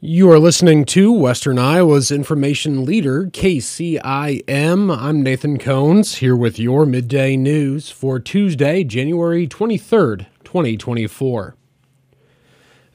You are listening to Western Iowa's information leader, KCIM. I'm Nathan Cones, here with your midday news for Tuesday, January 23rd, 2024.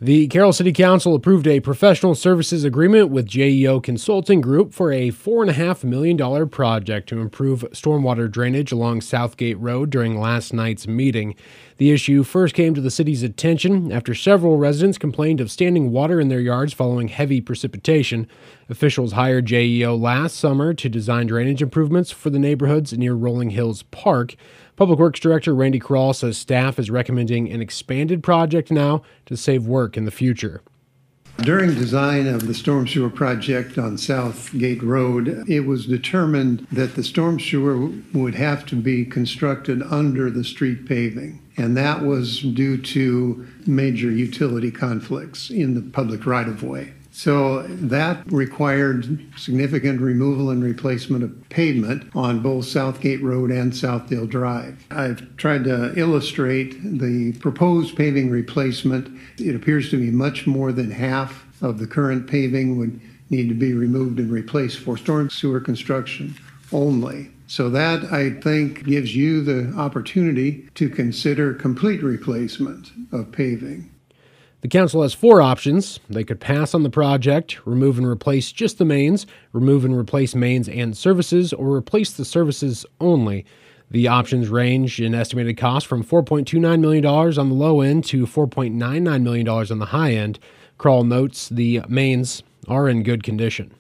The Carroll City Council approved a professional services agreement with JEO Consulting Group for a $4.5 million project to improve stormwater drainage along Southgate Road during last night's meeting. The issue first came to the city's attention after several residents complained of standing water in their yards following heavy precipitation. Officials hired JEO last summer to design drainage improvements for the neighborhoods near Rolling Hills Park. Public Works Director Randy Krall says staff is recommending an expanded project now to save work in the future. During design of the storm sewer project on Southgate Road, it was determined that the storm sewer would have to be constructed under the street paving. And that was due to major utility conflicts in the public right-of-way. So that required significant removal and replacement of pavement on both Southgate Road and Southdale Drive. I've tried to illustrate the proposed paving replacement. It appears to be much more than half of the current paving would need to be removed and replaced for storm sewer construction only. So that, I think, gives you the opportunity to consider complete replacement of paving. The council has four options. They could pass on the project, remove and replace just the mains, remove and replace mains and services, or replace the services only. The options range in estimated cost from $4.29 million on the low end to $4.99 million on the high end. Krall notes the mains are in good condition.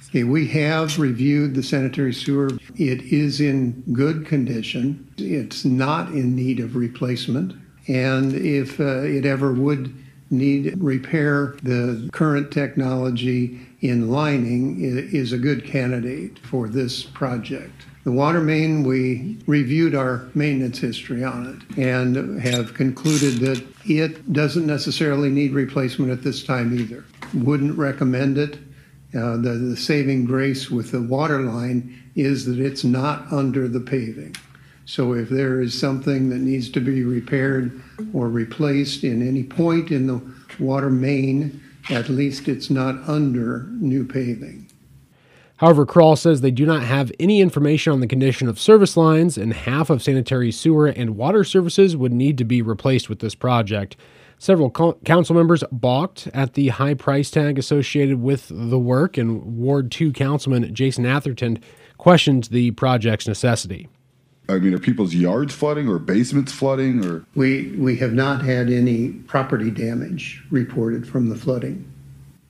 Okay, we have reviewed the sanitary sewer. It is in good condition. It's not in need of replacement. And if it ever would need repair, the current technology in lining is a good candidate for this project. The water main, we reviewed our maintenance history on it and have concluded that it doesn't necessarily need replacement at this time either. Wouldn't recommend it. The saving grace with the water line is that it's not under the paving. So if there is something that needs to be repaired or replaced in any point in the water main, at least it's not under new paving. However, Krall says they do not have any information on the condition of service lines, and half of sanitary sewer and water services would need to be replaced with this project. Several council members balked at the high price tag associated with the work, and Ward 2 Councilman Jason Atherton questioned the project's necessity. I mean, are people's yards flooding or basements flooding? Or We have not had any property damage reported from the flooding.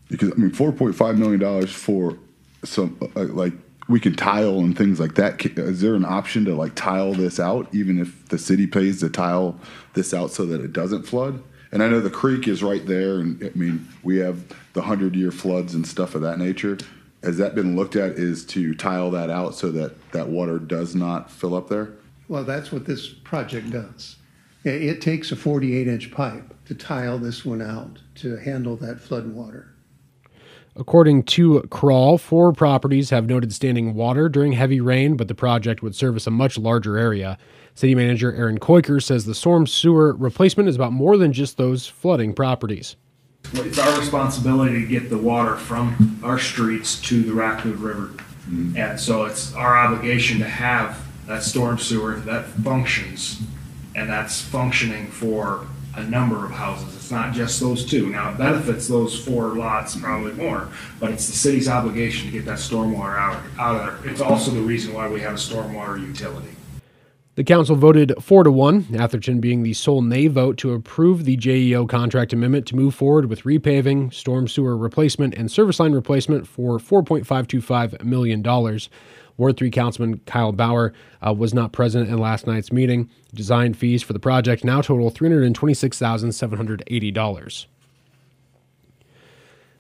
Because, I mean, $4.5 million for some, like, we can tile and things like that. Is there an option to, like, tile this out, even if the city pays to tile this out so that it doesn't flood? And I know the creek is right there, and, I mean, we have the 100-year floods and stuff of that nature. Has that been looked at, is to tile that out so that that water does not fill up there? Well, that's what this project does. It takes a 48-inch pipe to tile this one out to handle that flood water. According to Krall, 4 properties have noted standing water during heavy rain, but the project would service a much larger area. City Manager Aaron Koiker says the storm sewer replacement is about more than just those flooding properties. It's our responsibility to get the water from our streets to the Raccoon River. Mm-hmm. And so it's our obligation to have that storm sewer that functions, and that's functioning for a number of houses. It's not just those 2. Now, it benefits those 4 lots probably more, but it's the city's obligation to get that stormwater out of there. It's also the reason why we have a stormwater utility. The council voted 4-1, Atherton being the sole nay vote, to approve the JEO contract amendment to move forward with repaving, storm sewer replacement, and service line replacement for $4.525 million. Ward 3 Councilman Kyle Bauer was not present in last night's meeting. Design fees for the project now total $326,780.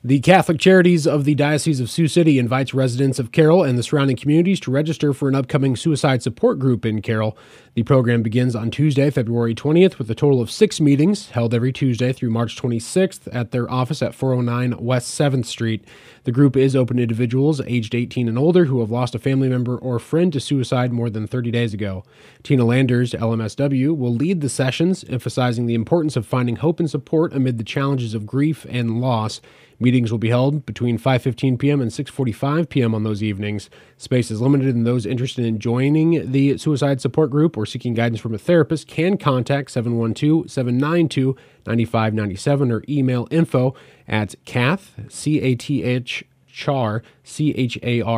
The Catholic Charities of the Diocese of Sioux City invites residents of Carroll and the surrounding communities to register for an upcoming suicide support group in Carroll. The program begins on Tuesday, February 20th, with a total of 6 meetings held every Tuesday through March 26th at their office at 409 West 7th Street. The group is open to individuals aged 18 and older who have lost a family member or friend to suicide more than 30 days ago. Tina Landers, LMSW, will lead the sessions, emphasizing the importance of finding hope and support amid the challenges of grief and loss. Meetings will be held between 5:15 p.m. and 6:45 p.m. on those evenings. Space is limited, and those interested in joining the suicide support group or seeking guidance from a therapist can contact 712-792-9597 or email info@cath, C-A-T-H, CHAR,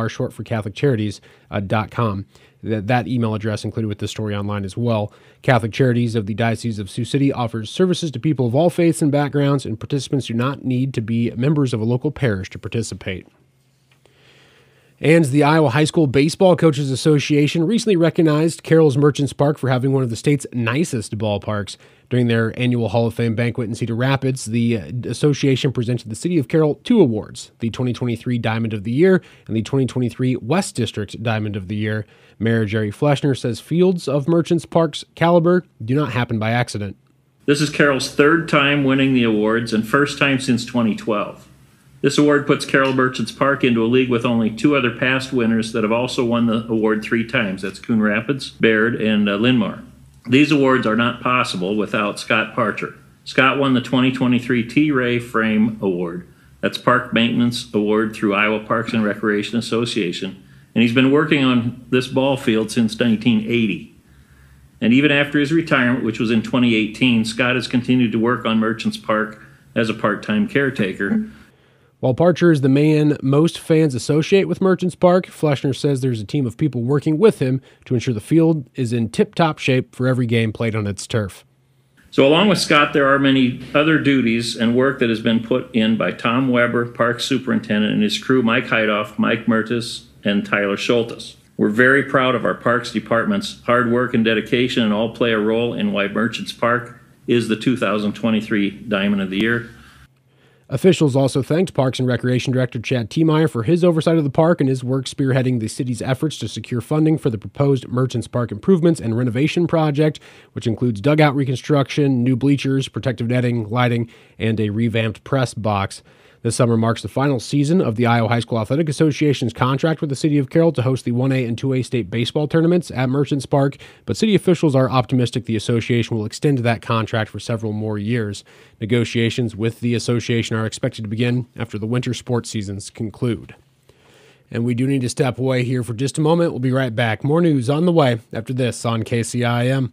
short for Catholic Charities.com. That email address included with this story online as well. Catholic Charities of the Diocese of Sioux City offers services to people of all faiths and backgrounds, and participants do not need to be members of a local parish to participate. And the Iowa High School Baseball Coaches Association recently recognized Carroll's Merchants Park for having one of the state's nicest ballparks. During their annual Hall of Fame banquet in Cedar Rapids, the association presented the City of Carroll 2 awards, the 2023 Diamond of the Year and the 2023 West District Diamond of the Year. Mayor Jerry Fleshner says fields of Merchants Park's caliber do not happen by accident. This is Carroll's third time winning the awards and first time since 2012. This award puts Carroll Merchants Park into a league with only 2 other past winners that have also won the award 3 times. That's Coon Rapids, Baird, and Linmar. These awards are not possible without Scott Parcher. Scott won the 2023 T. Ray Frame Award. That's Park Maintenance Award through Iowa Parks and Recreation Association. And he's been working on this ball field since 1980. And even after his retirement, which was in 2018, Scott has continued to work on Merchants Park as a part-time caretaker. While Parcher is the man most fans associate with Merchants Park, Fleshner says there's a team of people working with him to ensure the field is in tip-top shape for every game played on its turf. So along with Scott, there are many other duties and work that has been put in by Tom Weber, Park Superintendent, and his crew, Mike Heidoff, Mike Mertis, and Tyler Schultes. We're very proud of our Parks Department's hard work and dedication, and all play a role in why Merchants Park is the 2023 Diamond of the Year. Officials also thanked Parks and Recreation Director Chad Tiemeyer for his oversight of the park and his work spearheading the city's efforts to secure funding for the proposed Merchants Park improvements and renovation project, which includes dugout reconstruction, new bleachers, protective netting, lighting, and a revamped press box. This summer marks the final season of the Iowa High School Athletic Association's contract with the City of Carroll to host the 1A and 2A state baseball tournaments at Merchants Park, but city officials are optimistic the association will extend that contract for several more years. Negotiations with the association are expected to begin after the winter sports seasons conclude. And we do need to step away here for just a moment. We'll be right back. More news on the way after this on KCIM.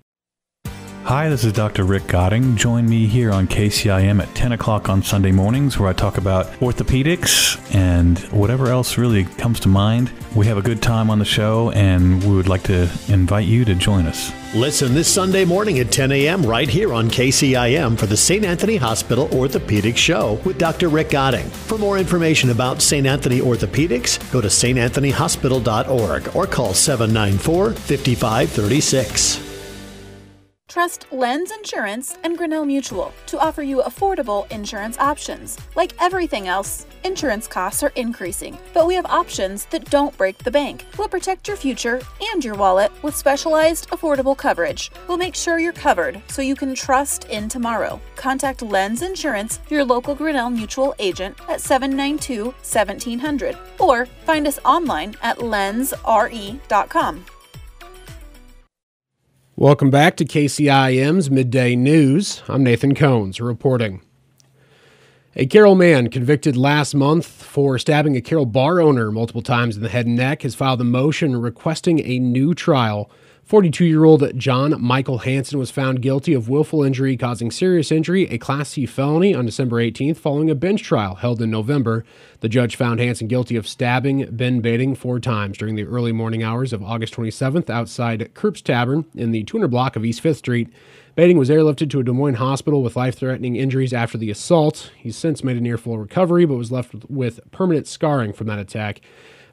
Hi, this is Dr. Rick Godding. Join me here on KCIM at 10 o'clock on Sunday mornings where I talk about orthopedics and whatever else really comes to mind. We have a good time on the show and we would like to invite you to join us. Listen this Sunday morning at 10 a.m. right here on KCIM for the St. Anthony Hospital Orthopedics Show with Dr. Rick Godding. For more information about St. Anthony Orthopedics, go to stanthonyhospital.org or call 794-5536. Trust Lens Insurance and Grinnell Mutual to offer you affordable insurance options. Like everything else, insurance costs are increasing, but we have options that don't break the bank. We'll protect your future and your wallet with specialized, affordable coverage. We'll make sure you're covered so you can trust in tomorrow. Contact Lens Insurance, your local Grinnell Mutual agent at 792-1700 or find us online at lensre.com. Welcome back to KCIM's Midday News. I'm Nathan Cones reporting. A Carroll man convicted last month for stabbing a Carroll bar owner multiple times in the head and neck has filed a motion requesting a new trial. 42-year-old John Michael Hansen was found guilty of willful injury causing serious injury, a Class C felony, on December 18th following a bench trial held in November. The judge found Hansen guilty of stabbing Ben Bading 4 times during the early morning hours of August 27th outside Kirp's Tavern in the 200 block of East 5th Street. Bading was airlifted to a Des Moines hospital with life-threatening injuries after the assault. He's since made a near-full recovery but was left with permanent scarring from that attack.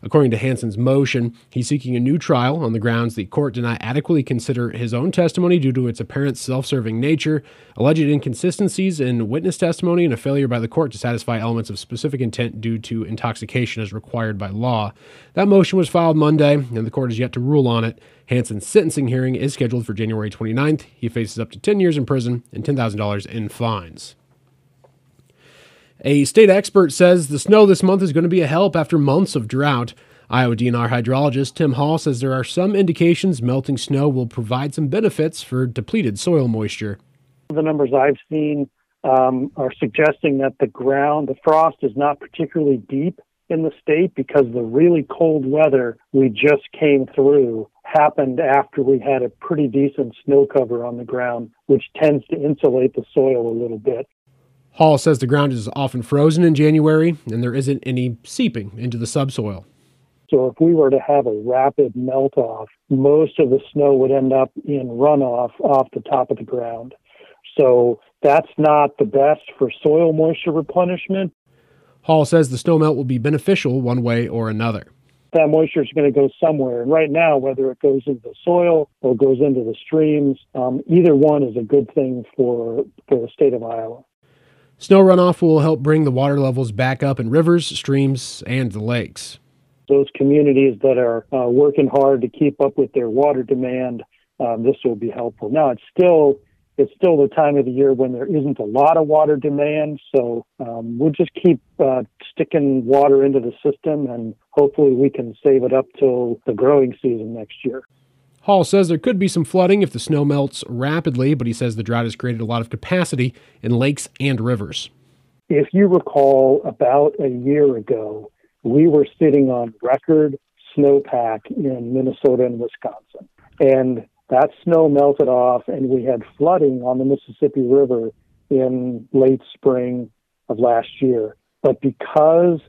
According to Hansen's motion, he's seeking a new trial on the grounds the court did not adequately consider his own testimony due to its apparent self-serving nature, alleged inconsistencies in witness testimony, and a failure by the court to satisfy elements of specific intent due to intoxication as required by law. That motion was filed Monday, and the court has yet to rule on it. Hansen's sentencing hearing is scheduled for January 29th. He faces up to 10 years in prison and $10,000 in fines. A state expert says the snow this month is going to be a help after months of drought. Iowa DNR hydrologist Tim Hall says there are some indications melting snow will provide some benefits for depleted soil moisture. The numbers I've seen are suggesting that the frost is not particularly deep in the state because the really cold weather we just came through happened after we had a pretty decent snow cover on the ground, which tends to insulate the soil a little bit. Hall says the ground is often frozen in January and there isn't any seeping into the subsoil. So if we were to have a rapid melt-off, most of the snow would end up in runoff off the top of the ground. So that's not the best for soil moisture replenishment. Hall says the snowmelt will be beneficial one way or another. That moisture is going to go somewhere. And right now, whether it goes into the soil or goes into the streams, either one is a good thing for the state of Iowa. Snow runoff will help bring the water levels back up in rivers, streams, and the lakes. Those communities that are working hard to keep up with their water demand, this will be helpful. Now, it's still the time of the year when there isn't a lot of water demand, so we'll just keep sticking water into the system, and hopefully we can save it up till the growing season next year. Hall says there could be some flooding if the snow melts rapidly, but he says the drought has created a lot of capacity in lakes and rivers. If you recall, about a year ago, we were sitting on record snowpack in Minnesota and Wisconsin, and that snow melted off, and we had flooding on the Mississippi River in late spring of last year. But because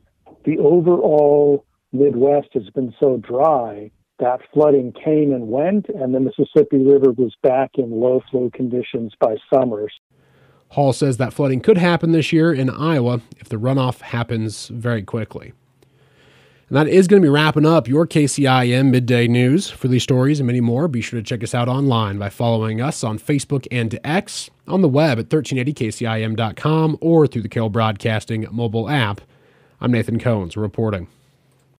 the overall Midwest has been so dry, that flooding came and went, and the Mississippi River was back in low flow conditions by summer. Hall says that flooding could happen this year in Iowa if the runoff happens very quickly. And that is going to be wrapping up your KCIM Midday News. For these stories and many more, be sure to check us out online by following us on Facebook and X, on the web at 1380kcim.com, or through the KCIM Broadcasting mobile app. I'm Nathan Cohns reporting.